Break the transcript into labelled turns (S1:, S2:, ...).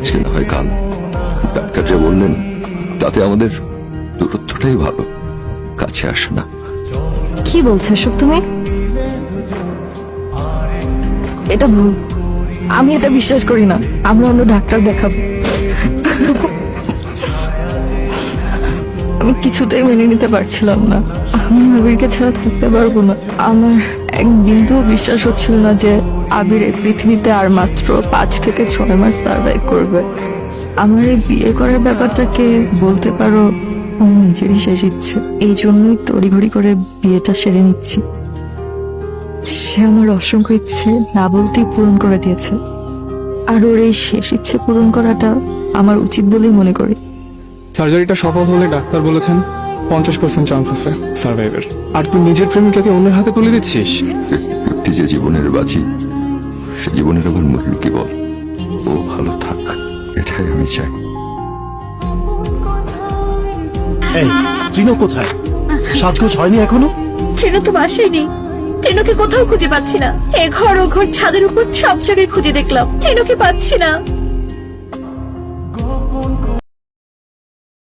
S1: আজকে না হয় কাল। ডাক্তার যে বললেন তাতে আমাদের দূরত্বটাই ভালো, কাছে আসে না।
S2: কি বলছো এসব তুমি? এটা ভুল, আমি এটা বিশ্বাস করি না। আমরা অন্য ডাক্তার দেখাবো। আমি কিছুতেই মেনে নিতে পারছিলাম না, আমি আবিরকে ছাড়া থাকতে পারবো না। আমার এক বিন্দুও বিশ্বাস হচ্ছিল না যে আবির এই পৃথিবীতে আর মাত্র 5 থেকে 6 মাস সার্ভাইভ করবে। আমার এই বিয়ে করার ব্যাপারটাকে বলতে পারো ও নিজেরই শেষ ইচ্ছে, এই জন্যই তড়িঘড়ি করে বিয়েটা সেরে নিচ্ছি। সে আমার অসংখ্য ইচ্ছে না বলতেই পূরণ করে দিয়েছে, আর ওর এই শেষ ইচ্ছে পূরণ করাটা আমার উচিত বলেই মনে করি।
S3: সার্জারিটা সফল হলে ডাক্তার বলেছেন 50% চান্স আছে সার্ভাইভের। আর তুই নিজের প্রেমিকাকে অন্যের হাতে তুলে দিচ্ছিস।
S1: একটি যে জীবনের বাজি, সে জীবনের আবার মূল্য কি বল? ও ভালো থাক, এটাই আমি চাই।
S4: এই ট্রিনো কোথায়? সাজগোজ হয়নি এখনো?
S5: ট্রেনও তো বাসায় নেই। ট্রেনকে কোথাও খুঁজে পাচ্ছি না। এ ঘর ও ঘর, ছাদের উপর সব জায়গায় খুঁজে দেখলাম, ট্রেনকে পাচ্ছি না।